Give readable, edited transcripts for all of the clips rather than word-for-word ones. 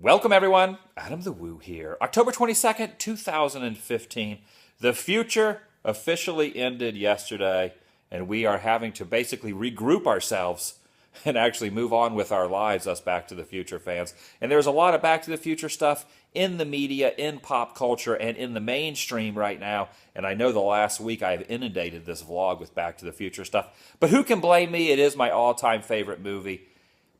Welcome everyone, AdamTheWoo here. October 22nd, 2015. The future officially ended yesterday, and we are having to basically regroup ourselves and actually move on with our lives, us Back to the Future fans. And there's a lot of Back to the Future stuff in the media, in pop culture, and in the mainstream right now. And I know the last week I have inundated this vlog with Back to the Future stuff. But who can blame me? It is my all-time favorite movie.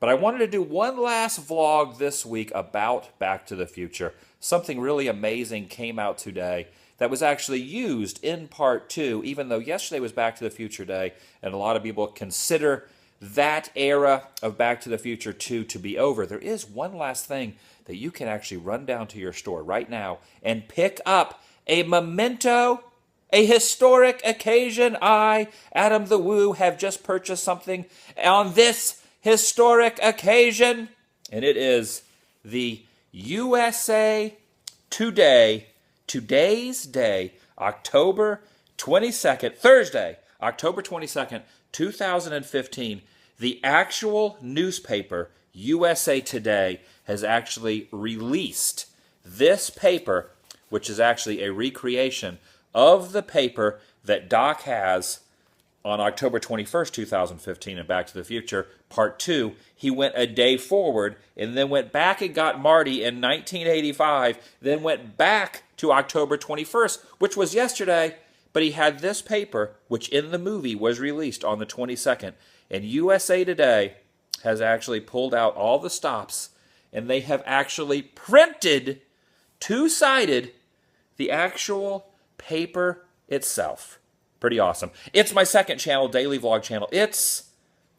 But I wanted to do one last vlog this week about Back to the Future. Something really amazing came out today that was actually used in part 2, even though yesterday was Back to the Future Day, and a lot of people consider that era of Back to the Future 2 to be over. There is one last thing that you can actually run down to your store right now and pick up a memento, a historic occasion. I, AdamTheWoo, have just purchased something on this historic occasion, and it is the USA Today, today's day, October 22nd, Thursday, October 22nd, 2015, the actual newspaper, USA Today, has actually released this paper, which is actually a recreation of the paper that Doc has on October 21st, 2015, in Back to the Future, Part 2. He went a day forward and then went back and got Marty in 1985, then went back to October 21st, which was yesterday, but he had this paper, which in the movie was released on the 22nd, and USA Today has actually pulled out all the stops, and they have actually printed, two-sided, the actual paper itself. Pretty awesome. It's my second channel, daily vlog channel. It's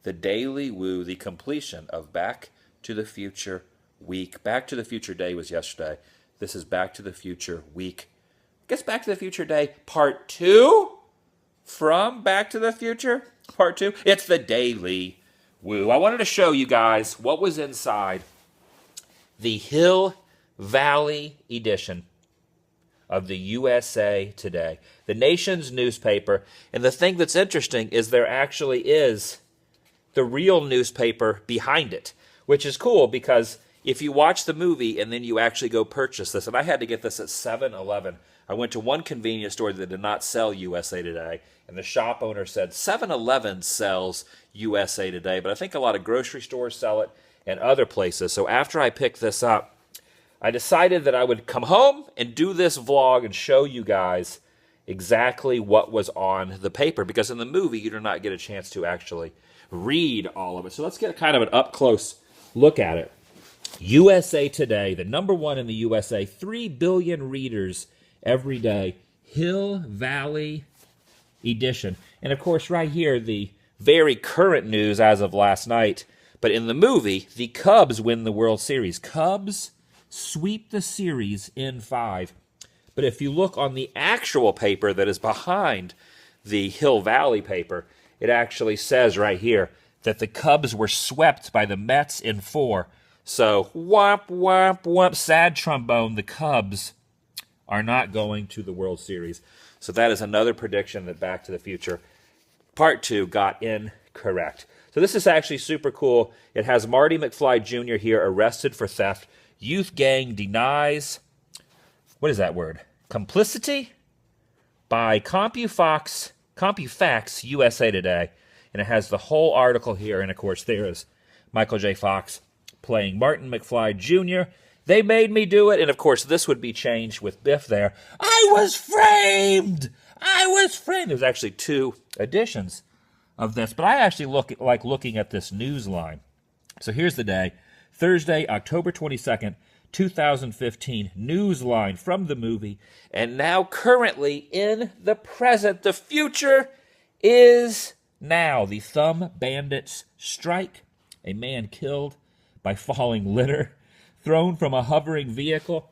TheDailyWoo, the completion of Back to the Future week. Back to the Future Day was yesterday. This is Back to the Future week. I guess Back to the Future Day Part 2 from Back to the Future Part 2. It's TheDailyWoo. I wanted to show you guys what was inside the Hill Valley edition of the USA Today, the nation's newspaper. And the thing that's interesting is there actually is the real newspaper behind it, which is cool because if you watch the movie and then you actually go purchase this, and I had to get this at 7-Eleven. I went to one convenience store that did not sell USA Today, and the shop owner said 7-Eleven sells USA Today, but I think a lot of grocery stores sell it and other places. So after I picked this up, I decided that I would come home and do this vlog and show you guys exactly what was on the paper, because in the movie you do not get a chance to actually read all of it. So let's get kind of an up-close look at it. USA Today, the #1 in the USA, 3 billion readers every day, Hill Valley edition. And of course right here, the very current news as of last night, but in the movie, the Cubs win the World Series. Cubs sweep the series in 5. But if you look on the actual paper that is behind the Hill Valley paper, it actually says right here that the Cubs were swept by the Mets in 4. So, womp, womp, womp, sad trombone, the Cubs are not going to the World Series. So that is another prediction that Back to the Future Part 2 got incorrect. So this is actually super cool. It has Marty McFly Jr. here arrested for theft. Youth gang denies, what is that word? Complicity? By CompuFax USA Today. And it has the whole article here. And of course, there is Michael J. Fox playing Martin McFly Jr. They made me do it. And of course, this would be changed with Biff there. I was framed! I was framed! There's actually 2 editions of this. But I actually like looking at this news line. So here's the day. Thursday, October 22nd, 2015, newsline from the movie. And now currently in the present, the future is now. The Thumb Bandits strike. A man killed by falling litter. Thrown from a hovering vehicle.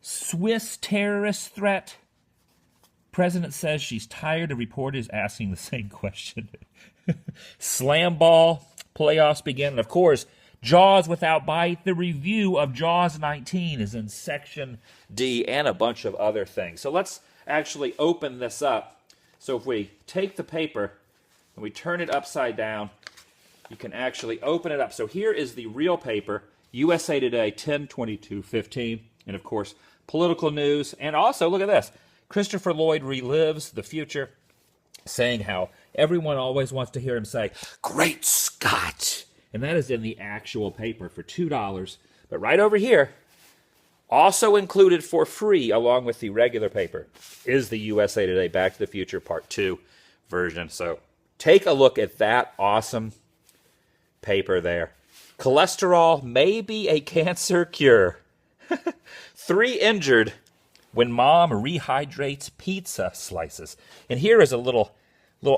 Swiss terrorist threat. President says she's tired of reporters asking the same question. Slam ball. Playoffs begin. And of course, Jaws Without Bite, the review of Jaws 19 is in Section D, and a bunch of other things. So let's actually open this up. So if we take the paper and we turn it upside down, you can actually open it up. So here is the real paper. USA Today 10/22/15. And of course, political news. And also, look at this. Christopher Lloyd relives the future, saying how everyone always wants to hear him say, "Great Scott!" And that is in the actual paper for $2. But right over here, also included for free along with the regular paper, is the USA Today Back to the Future Part 2 version. So take a look at that awesome paper there. Cholesterol may be a cancer cure. 3 injured when mom rehydrates pizza slices. And here is a little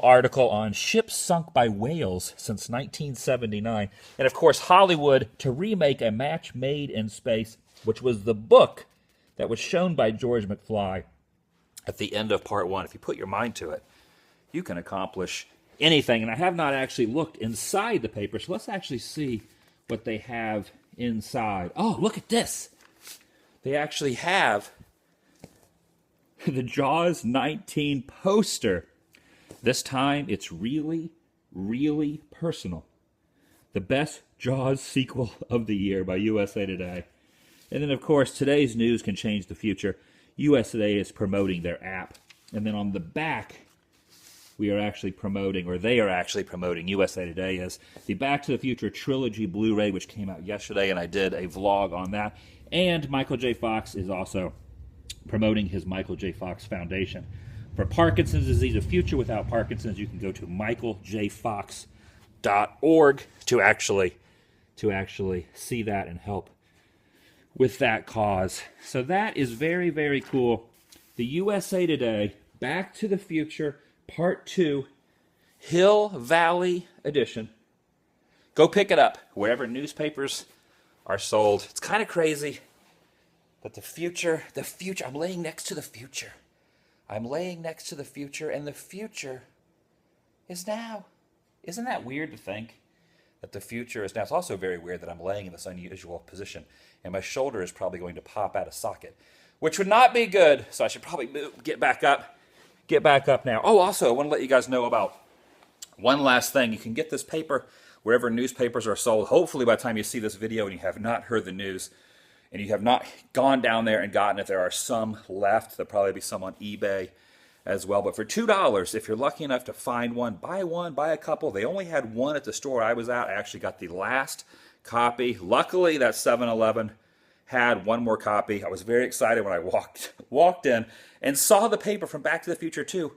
article on ships sunk by whales since 1979. And of course, Hollywood to remake A Match Made in Space, which was the book that was shown by George McFly at the end of part 1. If you put your mind to it, you can accomplish anything. And I have not actually looked inside the paper, so let's actually see what they have inside. Oh, look at this. They actually have the Jaws 19 poster. This time, it's really, really personal. The best Jaws sequel of the year by USA Today. And then, of course, today's news can change the future. USA Today is promoting their app. And then on the back, we are actually promoting, or they are actually promoting, USA Today is the Back to the Future Trilogy Blu-ray, which came out yesterday, and I did a vlog on that. And Michael J. Fox is also promoting his Michael J. Fox Foundation. For Parkinson's disease, a future without Parkinson's, you can go to michaeljfox.org to actually see that and help with that cause. So that is very, very cool. The USA Today Back to the Future Part 2 Hill Valley Edition. Go pick it up wherever newspapers are sold. It's kind of crazy that the future, I'm laying next to the future. I'm laying next to the future, and the future is now. Isn't that weird to think that the future is now? It's also very weird that I'm laying in this unusual position, and my shoulder is probably going to pop out of socket, which would not be good, so I should probably get back up now. Oh, also, I want to let you guys know about one last thing. You can get this paper wherever newspapers are sold. Hopefully by the time you see this video and you have not heard the news, and you have not gone down there and gotten it, there are some left. There'll probably be some on eBay as well. But for $2, if you're lucky enough to find one, buy a couple. They only had one at the store I was at. I actually got the last copy. Luckily, that 7-Eleven had one more copy. I was very excited when I walked in and saw the paper from Back to the Future 2.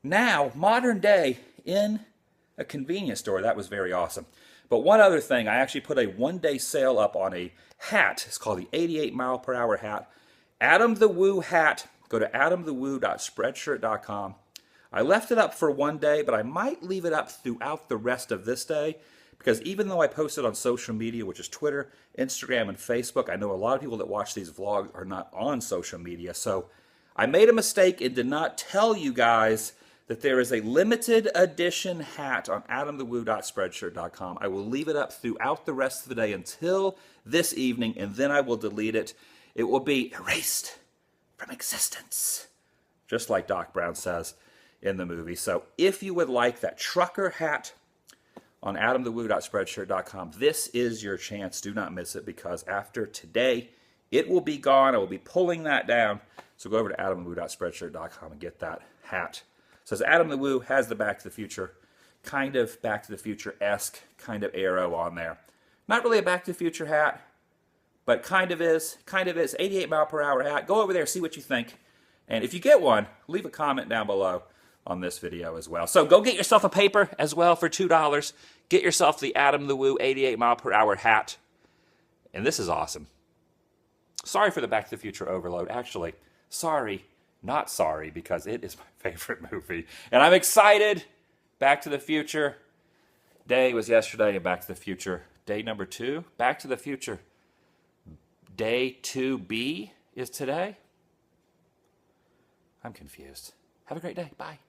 Now, modern day, in a convenience store. That was very awesome. But one other thing, I actually put a one-day sale up on a hat. It's called the 88-mile-per-hour hat. AdamTheWoo hat. Go to AdamTheWoo.Spreadshirt.com. I left it up for one day, but I might leave it up throughout the rest of this day, because even though I post it on social media, which is Twitter, Instagram, and Facebook, I know a lot of people that watch these vlogs are not on social media. So I made a mistake and did not tell you guys that there is a limited edition hat on AdamTheWoo.Spreadshirt.com. I will leave it up throughout the rest of the day until this evening, and then I will delete it. It will be erased from existence, just like Doc Brown says in the movie. So if you would like that trucker hat on AdamTheWoo.Spreadshirt.com, this is your chance. Do not miss it, because after today, it will be gone. I will be pulling that down. So go over to AdamTheWoo.Spreadshirt.com and get that hat. It says Adam the Woo has the Back to the Future, kind of Back to the Future-esque kind of arrow on there. Not really a Back to the Future hat, but kind of is. 88-mile-per-hour hat. Go over there, see what you think. And if you get one, leave a comment down below on this video as well. So go get yourself a paper as well for $2. Get yourself the Adam the Woo 88-mile-per-hour hat. And this is awesome. Sorry for the Back to the Future overload. Actually, sorry. Not sorry, because it is my favorite movie. And I'm excited. Back to the Future Day was yesterday, and Back to the Future Day number 2. Back to the Future Day 2B is today. I'm confused. Have a great day. Bye.